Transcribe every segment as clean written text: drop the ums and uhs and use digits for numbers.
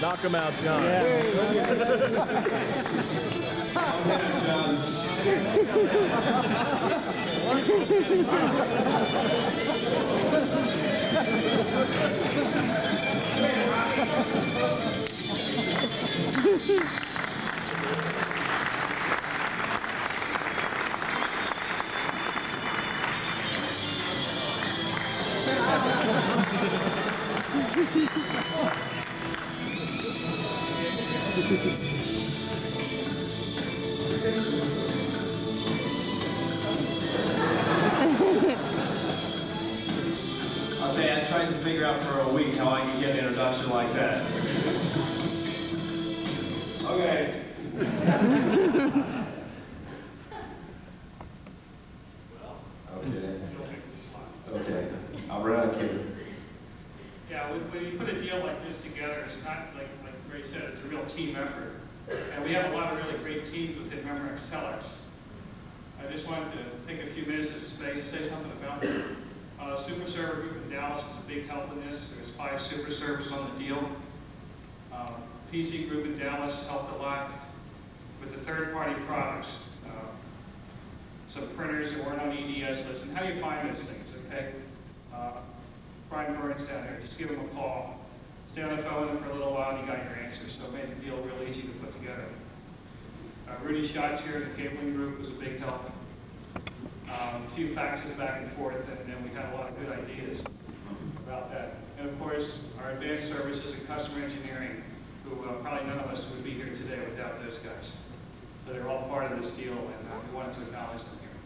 Knock him out, John. Yeah. I'll say I tried to figure out for a week how I could get an introduction like that. Okay. Okay. I'll run out here. Yeah, when you put a deal like this together, it's not like Ray said, it's a real team effort. And we have a lot of really great teams within Memorex Telex. I just wanted to take a few minutes to say something about it. Super Server Group in Dallas was a big help in this. There's 5 super servers on the deal. PC Group in Dallas helped a lot with the third-party products. Some printers that weren't on the EDS list, and how do you find those things, okay? Brian Burns down there, just give him a call. Stay on the phone with him for a little while and you got your answers, so it made the deal real easy to put together. Rudy Schatz here in the cabling group was a big help. A few faxes back and forth, and then we had a lot of good ideas about that. And of course, our advanced services and customer engineering, who probably none of us would be here today without those guys. So they're all part of this deal, and we wanted to acknowledge them here.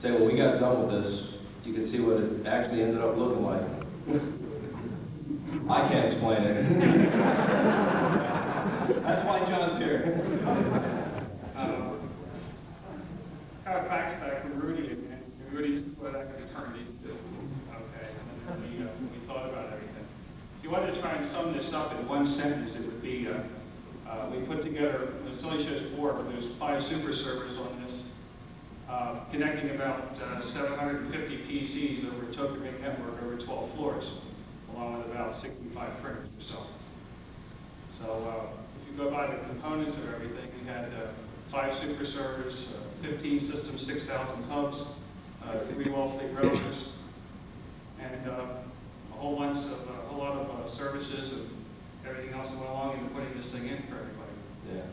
Say, when we got done with this, you can see what it actually ended up looking like. I can't explain it. That's why John's here. Got a fax back from Rudy, and Rudy what I could turn it to. Okay, and we thought about everything. If you wanted to try and sum this up in one sentence, it would be, we put together, it only shows 4, but there's 5 super servers on this, connecting about 750 PCs over a token ring network over 12 floors, along with about 65 printers or so. So if you go by the components of everything, we had 5 super servers, 15 systems, 6,000 hubs, 3 wall-fleet routers, and a whole lot of services and everything else that went along in putting this thing in for everybody. Yeah.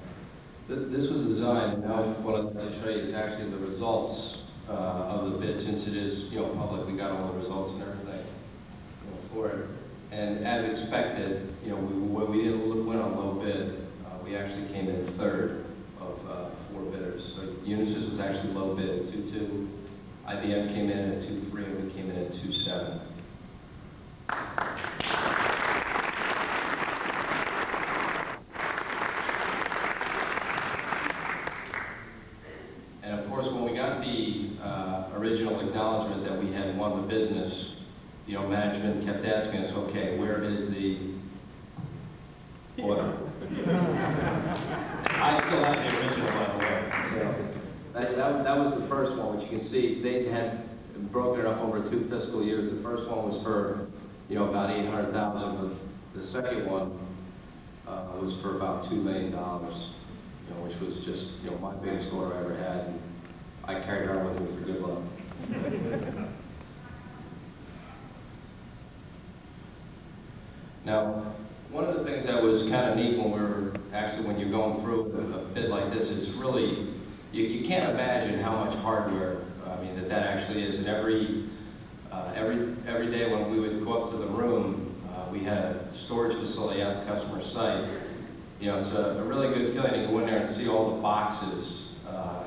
This was designed, now what I'd like to show you is actually the results of the bid, since it is, public. We got all the results and everything for it. And as expected, when we didn't win on low bid, we actually came in 3rd of 4 bidders. So Unisys was actually low bid at 2.2. IBM came in at 2.3, and we came in at 2.7. And of course, when we got the original acknowledgement that we had won the business, management kept asking us, okay, where is the order? I still have the original, by the way. So that was the first one, which you can see they had broken it up over 2 fiscal years. The first one was for, about $800,000. The second one was for about $2 million, which was just, my biggest order I ever had. And I carried around with me for good luck. Now, one of the things that was kind of neat when you're going through a bid like this is really, you can't imagine how much hardware, that actually is. And every day when we would go up to the room, we had a storage facility at the customer site. It's a really good feeling to go in there and see all the boxes.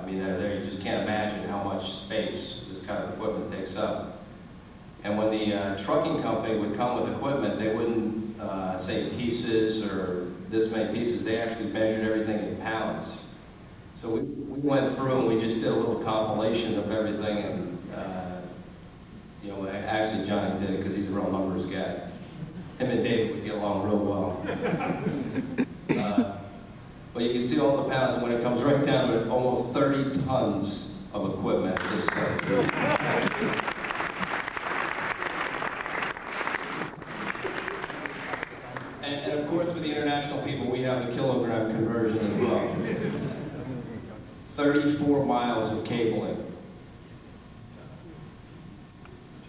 They're there. You just can't imagine how much space this kind of equipment takes up. And when the trucking company would come with equipment, they wouldn't say pieces or this many pieces. They actually measured everything in pounds. So we went through and we just did a little compilation of everything. And actually Johnny did it because he's a real numbers guy. Him and David would get along real well. But you can see all the pounds, and when it comes right down to almost 30 tons of equipment at this site. And of course, with the international people, we have the kilogram conversion as well. 34 miles of cabling.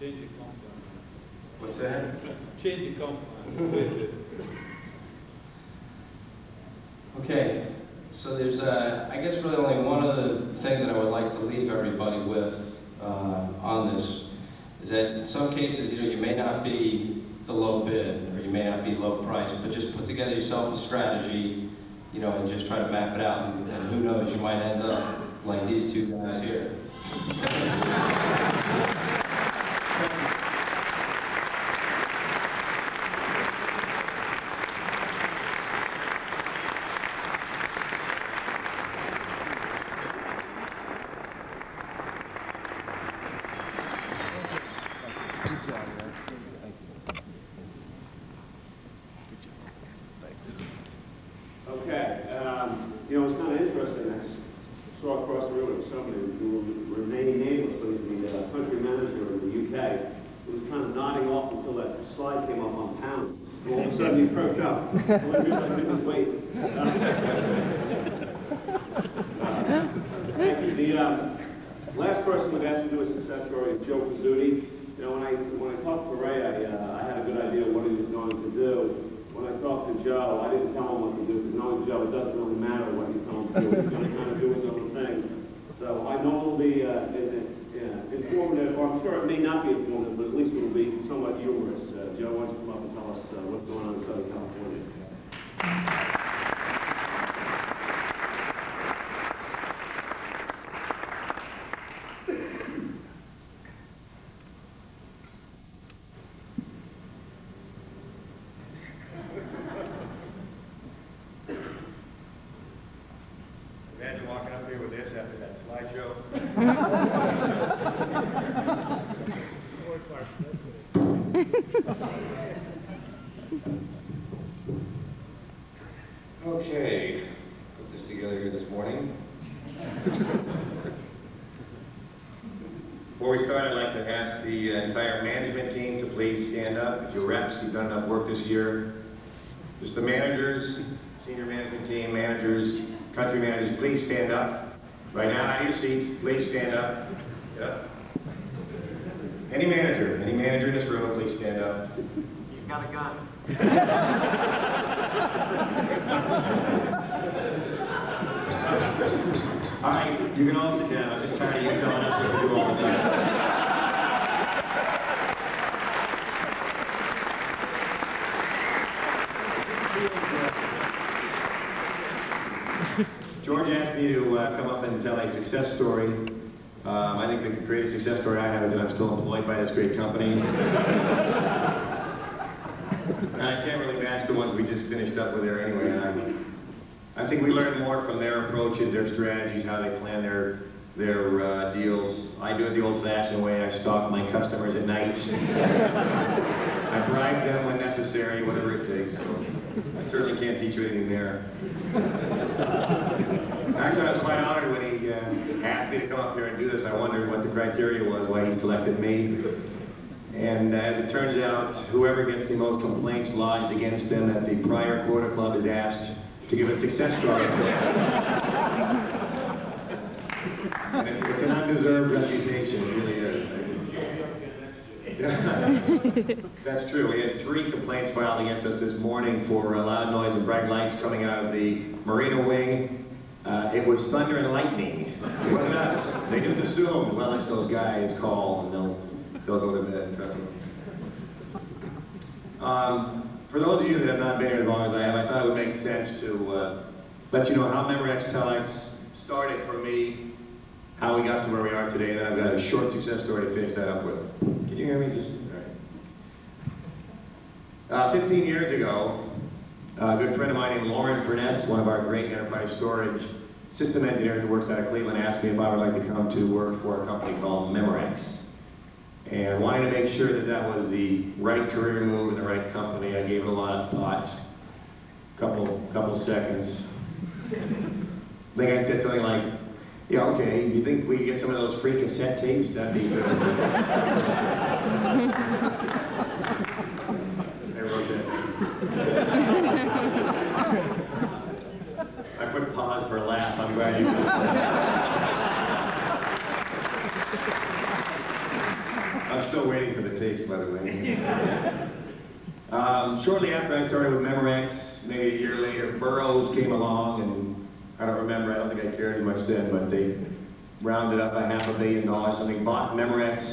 Change the compound. What's that? Change the compound. Okay, so there's, I guess really only one other thing that I would like to leave everybody with on this, is that in some cases, you may not be the low bid, or you may not be low price, but just put together yourself a strategy, and just try to map it out, and who knows, you might end up like these two guys here. Okay, it's kind of interesting. I saw across the room somebody who was remaining nameless, but he's the country manager in the UK, who was kind of nodding off until that slide came up on pounds. All of a sudden he perked up. I didn't wait. Thank you. The last person we've asked to do a success story is Joe Pizzuti. When I talked to Ray, I had a good idea of what he was going to do. When I talked to Joe, I didn't tell him what to do, because knowing Joe, it doesn't really matter what you tell him to do. He's going to kind of do his own thing. So I know it'll be informative, or I'm sure it may not be informative, but at least it'll be somewhat humorous. Joe, why don't you come up and tell us what's going on in Southern California? Imagine walking up here with this after that slideshow. Okay, put this together here this morning. Before we start, I'd like to ask the entire management team to please stand up. Your reps, you've done enough work this year. Just the managers, senior management team, managers, country managers, please stand up. Right now, out of your seats, please stand up. Yep. Any manager in this room, please stand up. He's got a gun. All right, you can all sit down. I'm just tired of you telling us what to do all the time. George asked me to come up and tell a success story. I think the greatest success story I have is that I'm still employed by this great company. I can't really match the ones we just finished up with there anyway. And I think we learn more from their approaches, their strategies, how they plan their deals. I do it the old-fashioned way. I stalk my customers at night. I bribe them when necessary, whatever it takes. So I certainly can't teach you anything there. Actually, I was quite honored when he asked me to come up here and do this. I wondered what the criteria was, why he selected me. And as it turns out, whoever gets the most complaints lodged against them at the prior Quota Club is asked to give a success story. And it's an undeserved reputation, it really is. That's true. We had 3 complaints filed against us this morning for loud noise and bright lights coming out of the marina wing. It was thunder and lightning. It wasn't us. They just assumed, well, it's those guys call and they'll go to bed. Trust me. For those of you that have not been here as long as I have, I thought it would make sense to let you know how Memorex Telex started for me, how we got to where we are today, and then I've got a short success story to finish that up with. Can you hear me? Just, all right. 15 years ago, a good friend of mine named Lauren Furness, one of our great enterprise storage system engineers who works out of Cleveland, asked me if I would like to come to work for a company called Memorex. And wanting to make sure that that was the right career move in the right company, I gave it a lot of thought, couple seconds. I think I said something like, Yeah, okay. You think we could get some of those free cassette tapes? That'd be good. I wrote that down. I put pause for a laugh. I'm glad you did. I'm still waiting for the tapes, by the way. Shortly after I started with Memorex, maybe a year later, Burroughs came along, and I don't remember, I don't think I cared as much then, but they rounded up $500 million, and they bought Memorex.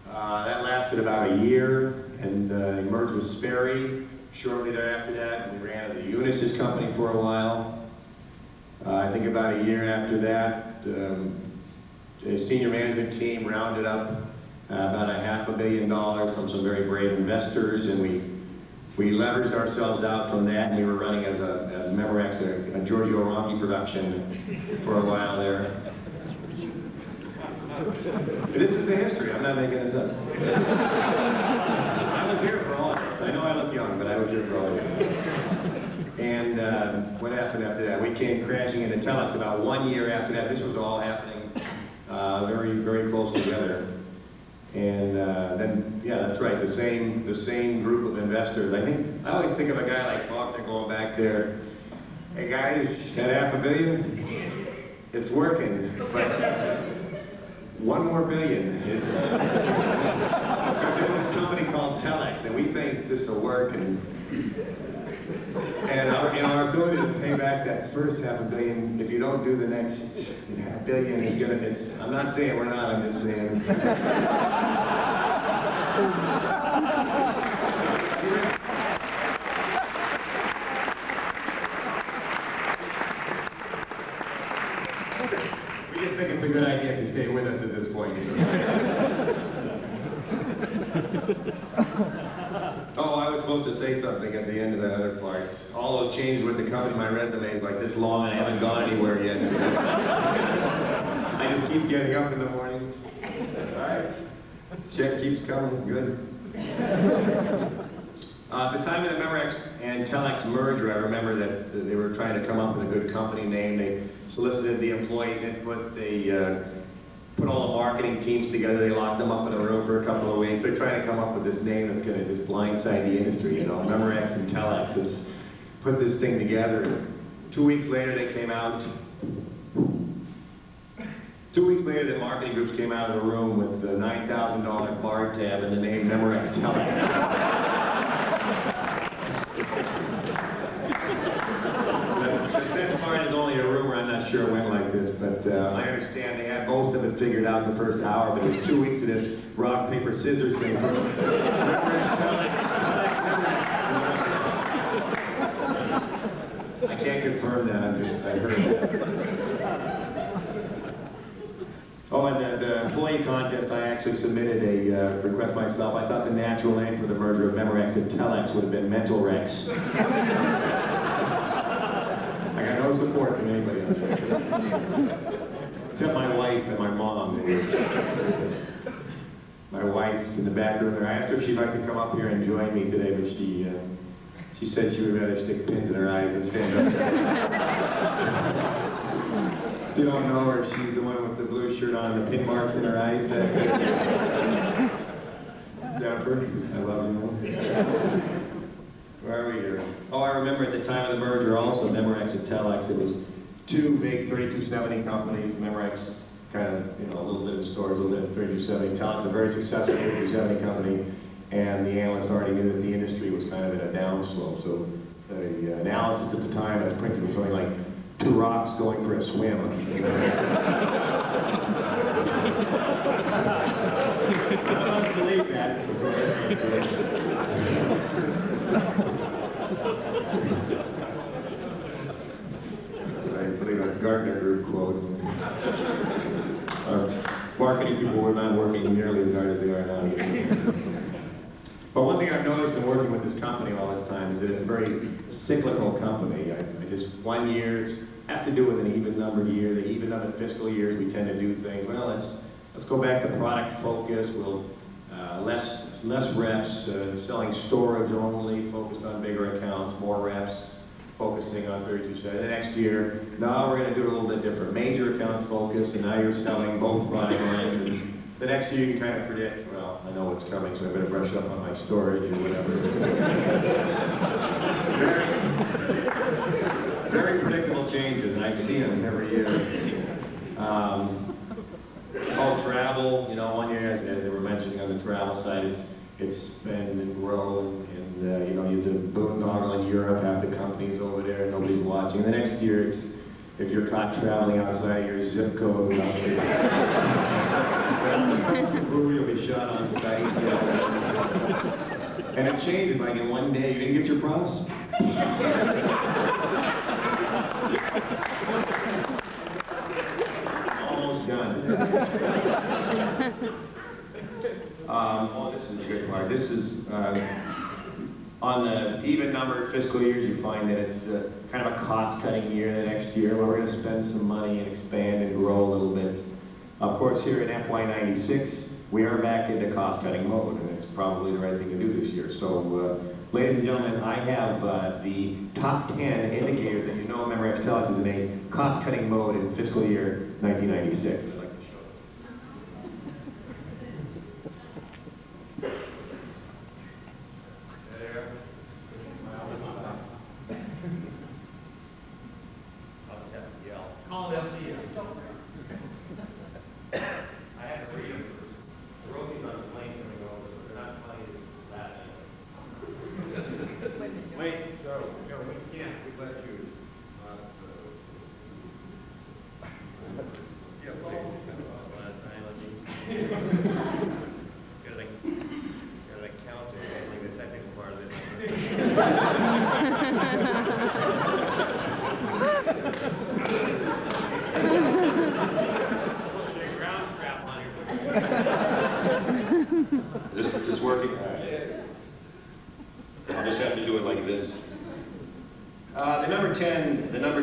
That lasted about a year, and they merged with Sperry shortly thereafter that, and we ran as a Unisys company for a while. I think about a year after that, the senior management team rounded up about $500 million from some very brave investors, and we leveraged ourselves out from that, and we were running as Memorex, a Giorgio Ronchi production for a while there. This is the history. I'm not making this up. I was here for all of this. I know I look young, but I was here for all of this. And what happened after that? We came crashing into Telex about 1 year after that. This was all happening very, very close together. And then, yeah, that's right, the same group of investors. I always think of a guy like Faulkner going back there. Hey guys, got $500 million? It's working, but $1 more billion. We're doing this company called Telex, and we think this will work. And our ability to pay back that first $500 million, if you don't do the next $500 million, is gonna. I'm not saying we're not. I'm just saying. We just think it's a good idea if you stay with us at this point. Oh, I was supposed to say something at the end of that other part. All those changes with the company, my resume is like this long and I haven't gone anywhere yet. I just keep getting up in the morning. All right. Check keeps coming. Good. At the time of the Memorex and Telex merger, I remember that they were trying to come up with a good company name. They solicited the employees' input. They put all the marketing teams together. They locked them up in a room for a couple of weeks. They're trying to come up with this name that's going to just blindside the industry. You know, Memorex and Telex has put this thing together. 2 weeks later, they came out. 2 weeks later, the marketing groups came out of the room with a $9,000 bar tab and the name Memorex Telex. That part is only a rumor. I'm not sure it went like this, but I understand they had most of it figured out in the first hour, but it was 2 weeks of this rock, paper, scissors thing. I can't confirm that. I heard it. Oh, and the employee contest, I actually submitted a request myself. I thought the natural name for the merger of Memorex and Telex would have been Mental Rex. I got no support from anybody on that. Except my wife and my mom. My wife in the back room there. I asked her if she'd like to come up here and join me today, but she said she would rather stick pins in her eyes than stand up. If you don't know her, she's the one with the blue shirt on and the pin marks in her eyes. Jennifer, I love you. Where are we here? Oh, I remember at the time of the merger also, Memorex and Telex, it was two big 3270 companies. Memorex kind of, you know, a little bit of storage, a little bit of 3270. Telex, a very successful 3270 company, and the analysts already knew that the industry was kind of in a downslope. So the analysis at the time as printed was something like 2 rocks going for a swim. I don't believe that. I believe a Gartner Group quote. Our marketing people were not working nearly as hard as they are now. But one thing I've noticed in working with this company all this time is that it's a very cyclical company. I just 1 year has to do with an even numbered year. The even numbered fiscal years, we tend to do things. Well, let's go back to product focus. We'll less reps, selling storage only, focused on bigger accounts, more reps. focusing on 32 cents. The next year, now we're going to do it a little bit different. Major account focus, and now you're selling both product lines. And the next year you can kind of predict, well, I know what's coming, so I better brush up on my storage or whatever. Very predictable changes, and I see them every year. Travel, you know, 1 year, as they were mentioning on the travel side, it's spend and grow, and you know, you do boondoggle in Europe, half the companies over there, nobody's watching. The next year, it's if you're caught traveling outside your zip code, you'll be shot on sight. And it changes, like in 1 day, you didn't get your promise. Almost done. Oh, this is a good part. This is on the even numbered fiscal years. You find that it's kind of a cost-cutting year the next year, where we're going to spend some money and expand and grow a little bit. Of course, here in FY96, we are back into cost-cutting mode, and it's probably the right thing to do this year. So, ladies and gentlemen, I have the top 10 indicators that you know Memorex Telex is in a cost-cutting mode in fiscal year 1996. I'd like to show them. There. I'll have to yell. Call it LCM. I had to read them first. The roadies on the plane coming over, so they're not funny to laugh at. Wait, Joe, we can't. We let you. Yeah, please. Gotta count it, handling the technical part of it. Is this working? All right. I'll just have to do it like this. The number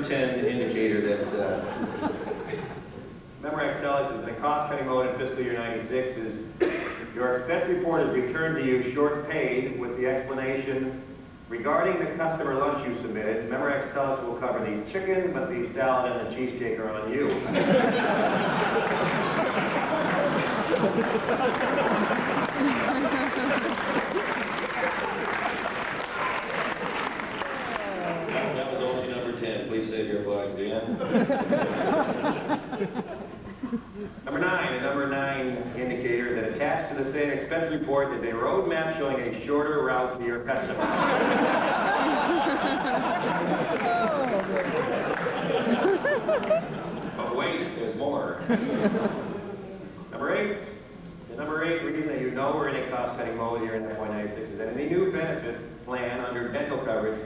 10 indicator that Memorex Telex is in a cost-cutting mode in fiscal year 96 is your expense report is returned to you short paid with the explanation regarding the customer lunch you submitted. Memorex Telex will cover the chicken, but the salad and the cheesecake are on you. That was only number 10. Please save your applause, Dan. Number 9 indicator that attached to the same expense report is a road map showing a shorter route to your customer. But wait, there's more. Number 8. The number 8 reason that you know we're in a cost-cutting mode here in FY96 is that in the new benefit plan under dental coverage,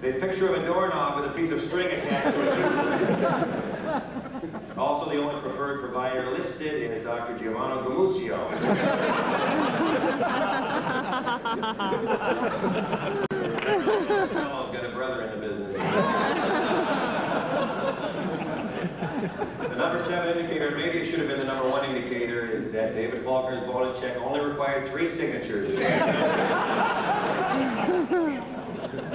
there's a picture of a doorknob with a piece of string attached to it. Also, the only preferred provider listed is Dr. Giovanni Gamusio. This fellow's got a brother in the business. The number 7 indicator, maybe it should have been the number 1 indicator, is that David Faulkner's bonus check only required 3 signatures.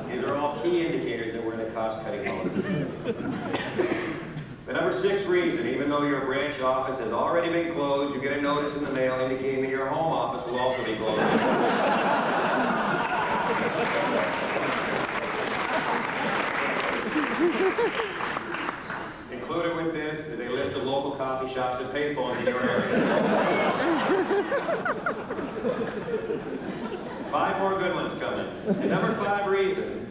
These are all key indicators that we're in a cost-cutting mode. The number 6 reason, even though your branch office has already been closed, you get a notice in the mail indicating that your home office will also be closed. Included with this is a list of local coffee shops and payphones in your area. 5 more good ones coming. The number 5 reason,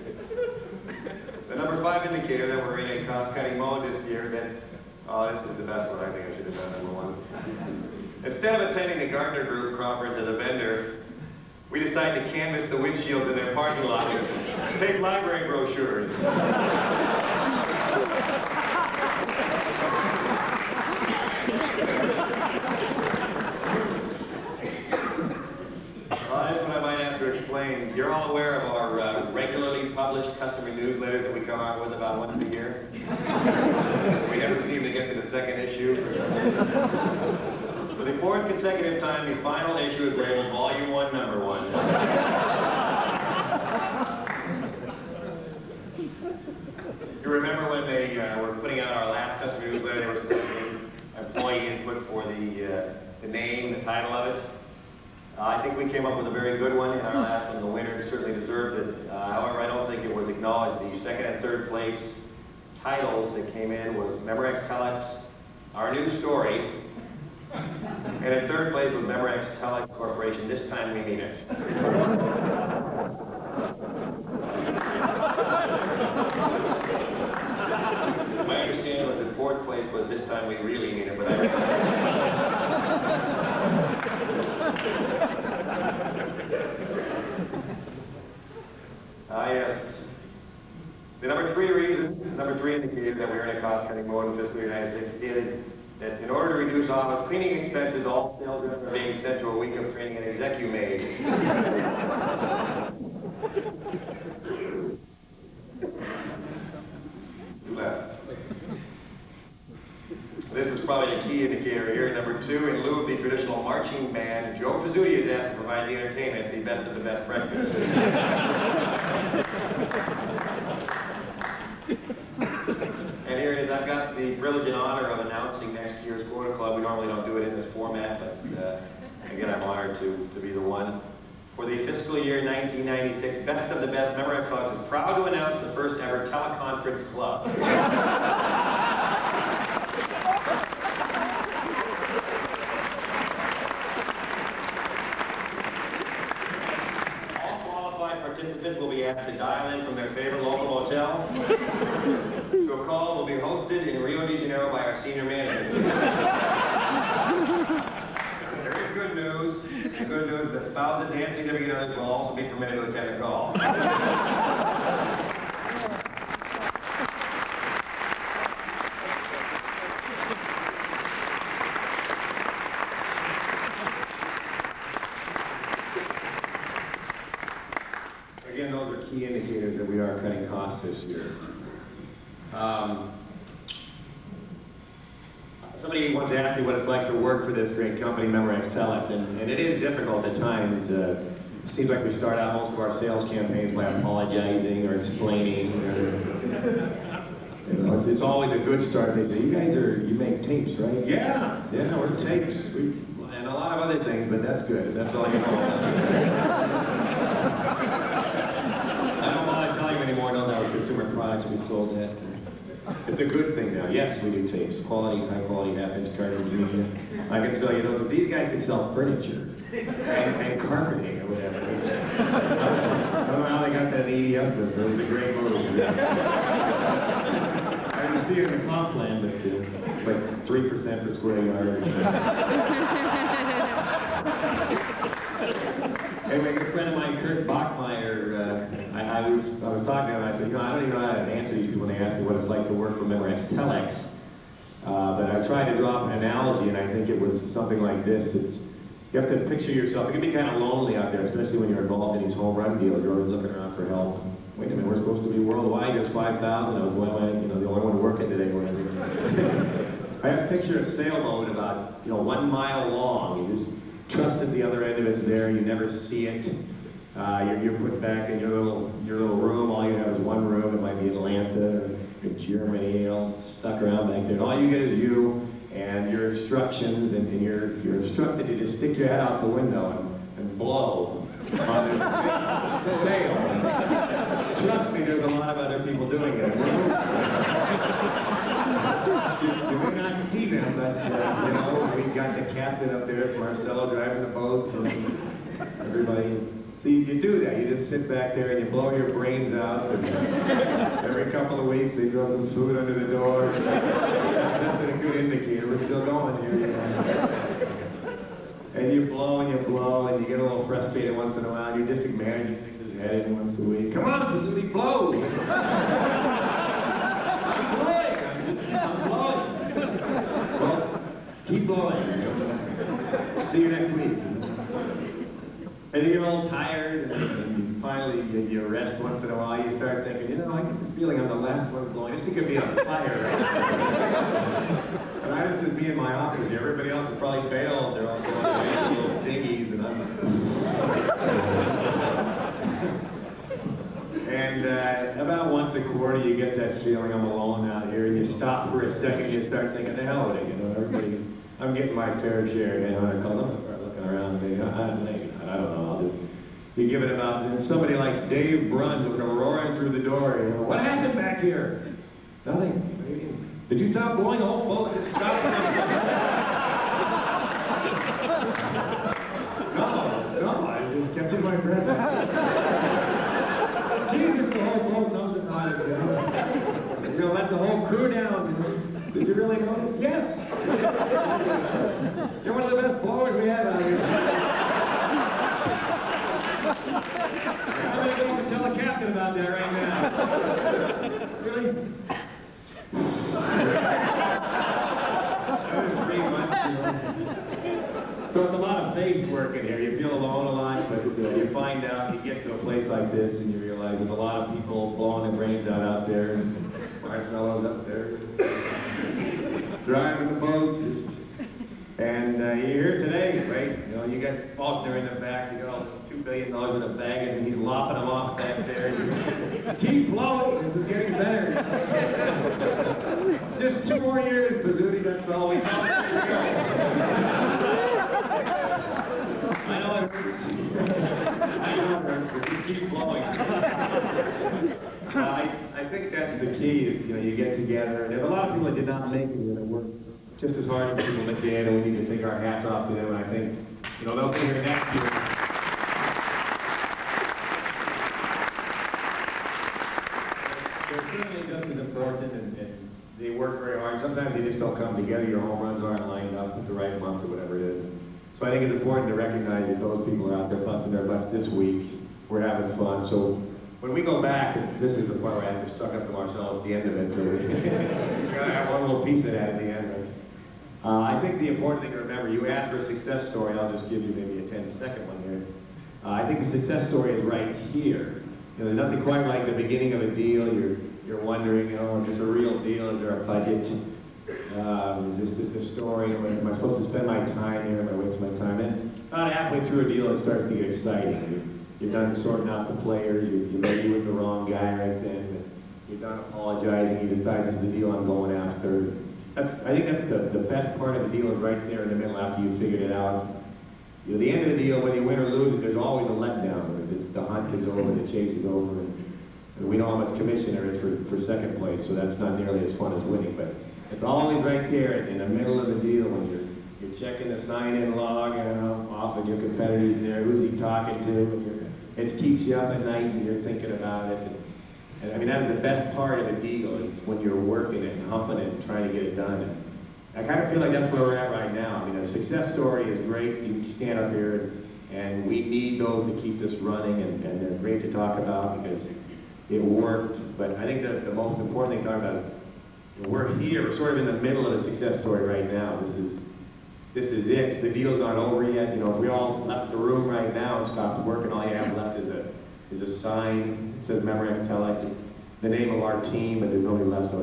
the number 5 indicator that we're in a cost-cutting mode this year, that, oh, this is the best one. I think I should have done number 1. Instead of attending the Gardner Group conference as a vendor, we decided to canvass the windshields in their parking lot and take library brochures. This one I might have to explain. You're all aware of our regularly published customer newsletters that we come out with about once a year? We never seem to get to the second issue. For the 4th consecutive time, the final issue is labeled Volume 1, Number 1. one and our last one, the winner, certainly deserved it. However, I don't think it was acknowledged. The second and third place titles that came in was Memorex Telex, Our New Story, and in third place was Memorex Telex Corporation, This Time We Mean It. My understanding was that fourth place was This Time We Really Mean It, but yes. The number three indicator that we're in a cost-cutting mode in fiscal year 96 is that in order to reduce office cleaning expenses, all sales reps are being sent to a week of training in execu-made. This is probably a key indicator here. Number two, in lieu of the traditional marching band, Joe Pizzuti is asked to provide the entertainment, the best of the best breakfast. And here it is. I've got the privilege and honor of announcing next year's Quota Club. We normally don't do it in this format, but again, I'm honored to be the one. For the fiscal year 1996, Best of the Best Memorex Club is proud to announce the first ever teleconference club. Participants will be asked to dial in from their favorite local hotel. So a call will be hosted in Rio de Janeiro by our senior manager. There is good news. The good news is that spouses and significant others will also be permitted to attend the call. Again, those are key indicators that we are cutting costs this year. Somebody once asked me what it's like to work for this great company, Memorex Telex, and it is difficult at times. It seems like we start out most of our sales campaigns by apologizing or explaining. You know, it's always a good start. They say, you make tapes, right? Yeah, we're tapes. And a lot of other things, but that's good. That's all you know. Anymore, no, that was consumer products we sold that. It's a good thing now. Yes, we do tapes. Quality, high quality, half-inch cartridge media. I can sell you those. If these guys can sell furniture and carpeting or whatever. I don't know how they got that EDF, but it was a great move. I didn't see it in the comp plan, but it's like 3% per square yard. Anyway, a good friend of mine, Kurt Bachmeyer, I was talking to him, I said, I don't even know how to answer these people when they ask me what it's like to work for Memorex Telex. But I tried to draw up an analogy, and I think it was something like this. You have to picture yourself. It can be kind of lonely out there, especially when you're involved in these home run deals. You're always looking around for help. Wait a minute, we're supposed to be worldwide. There's 5,000. I was the only one working today. I have to picture a sailboat about 1 mile long. You just trust that the other end of it's there. You never see it. You're put back in your little room. All you have is one room. It might be Atlanta or Germany, stuck around back there. And all you get is you and your instructions, and you're instructed to just stick your head out the window and blow on the sail. Trust me, there's a lot of other people doing it. You may not see them, but we've got the captain up there. It's Marcelo driving the boat, and everybody. So you do that. You just sit back there and you blow your brains out. And every couple of weeks they throw some food under the door. That's a good indicator. We're still going here. And you blow and you get a little frustrated once in a while. Your district manager sticks his head in once a week. Come on, Pizzuti, blow! I'm blowing. Well, keep blowing. See you next week. And you get a little tired, and finally you rest once in a while. You start thinking, I get the feeling I'm the last one blowing. This thing could be on fire right now. And I was just be in my office. Everybody else has probably failed. They're all going to little diggies, and I'm. And about once a quarter, you get that feeling I'm alone out here, and you stop for a second. You start thinking, the hell with it, everybody. I'm getting my fair share. I call them, start looking around, and maybe I don't know. you give it about, and somebody like Dave Bruns will come roaring through the door, you know, what happened back here? Nothing. Did you stop blowing the whole boat? Just stop. No, I just kept in my breath. Jesus, the whole boat knows it's not a job. You're gonna let the whole crew down. Did you really notice? Yes. You're one of the best blowers we have out here. I'm gonna go and tell the captain about that right now. Really? That was 3 months, you know. So it's a lot of faith work in here. You feel alone a lot, but you find out, you get to a place like this and you realize there's a lot of people blowing their brains out there, and Marcelo's up there driving the boat. And you're here today, right? You know, you got Faulkner in the back, you got all $2 billion in the bag, and he's lopping them off back there. Keep blowing, this is getting better. Just 2 more years, Pizzuti, that's all we got. I know it hurts. I know it hurts, but just keep blowing. I think that's the key, is, you know, you get together, and there's a lot of people that did not make it that work just as hard as people that did, and we need to take our hats off to them, and I think, you know, they'll be here next year. They're certainly just as important, and they work very hard. Sometimes they just don't come together. Your home runs aren't lined up at the right month or whatever it is. So I think it's important to recognize that those people are out there busting their butts this week. We're having fun. So when we go back, this is the part where I have to suck up to Marcel at the end of it. So we're gonna have one little piece of that at the end. Right? I think the important thing to remember, you asked for a success story. I'll just give you maybe a 10-second one here. I think the success story is right here. You know, there's nothing quite like the beginning of a deal. You're wondering, you know, is this a real deal? Is there a budget? Is this a story? Am I supposed to spend my time here? Am I wasting my time? And about halfway through a deal, it starts to get exciting. You're done sorting out the players. You maybe with the wrong guy right then. You're done apologizing. You decide this is the deal I'm going after. I think that's the best part of the deal is right there in the middle after you figured it out. You know, the end of the deal, whether you win or lose, there's always a letdown. The hunt is over, the chase is over, and we know how much commission there is for second place, so that's not nearly as fun as winning. But it's always right there in the middle of the deal when you're checking the sign-in log, and often your competitor's there. Who's he talking to? And it keeps you up at night and you're thinking about it. And I mean, that's the best part of the deal is when you're working it and humping it and trying to get it done. And I kind of feel like that's where we're at right now. I mean, a success story is great. You stand up here, and we need those to keep this running, and they're great to talk about because it worked. But I think the most important thing to talk about is, you know, we're here. We're sort of in the middle of the success story right now. This is it. The deal's not over yet. You know, if we all left the room right now and stopped working, all you have left is a sign. It says Memorex Telex, the name of our team, but there's nobody left. So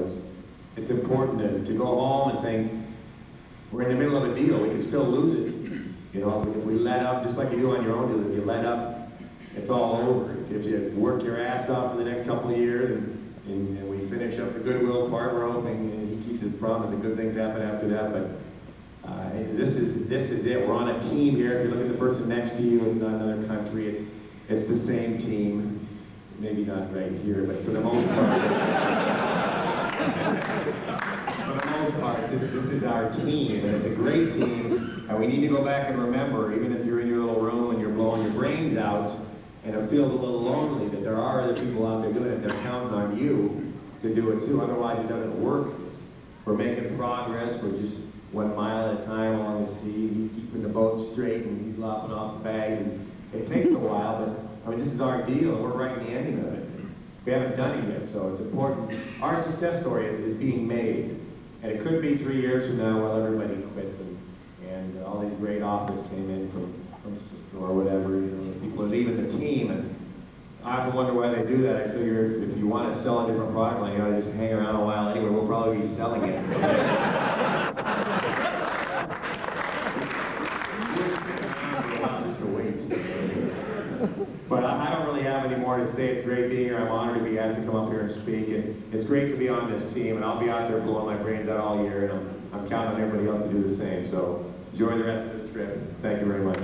it's important to go home and think, we're in the middle of a deal. We can still lose it. You know, if we let up, just like you do on your own deal, if you let up, it's all over. If you work your ass off for the next couple of years and we finish up the goodwill part, we're hoping he keeps his promise and good things happen after that. But this is it. We're on a team here. If you look at the person next to you in another country, it's the same team. Maybe not right here, but for the most part, this is our team, and it's a great team, and we need to go back and remember, even if you're in your little room and you're blowing your brains out, and it feels a little lonely, that there are other people out there doing it. They're counting on you to do it too, otherwise it doesn't work. We're making progress. We're just 1 mile at a time along the sea. He's keeping the boat straight, and he's lopping off the bags, and it takes a while, but I mean, this is our deal, and we're right in the ending of it. We haven't done it yet, so it's important. Our success story is being made, and it could be 3 years from now while everybody quits, and all these great offers came in from or whatever. You know, people are leaving the team, and I often wonder why they do that. I figure if you want to sell a different product line, you ought to just hang around a while anyway. We'll probably be selling it. But I don't really have any more to say. It's great being here. I'm honored to be asked to come up here and speak. It's great to be on this team, and I'll be out there blowing my brains out all year, and I'm counting on everybody else to do the same. So enjoy the rest of this trip. Thank you very much.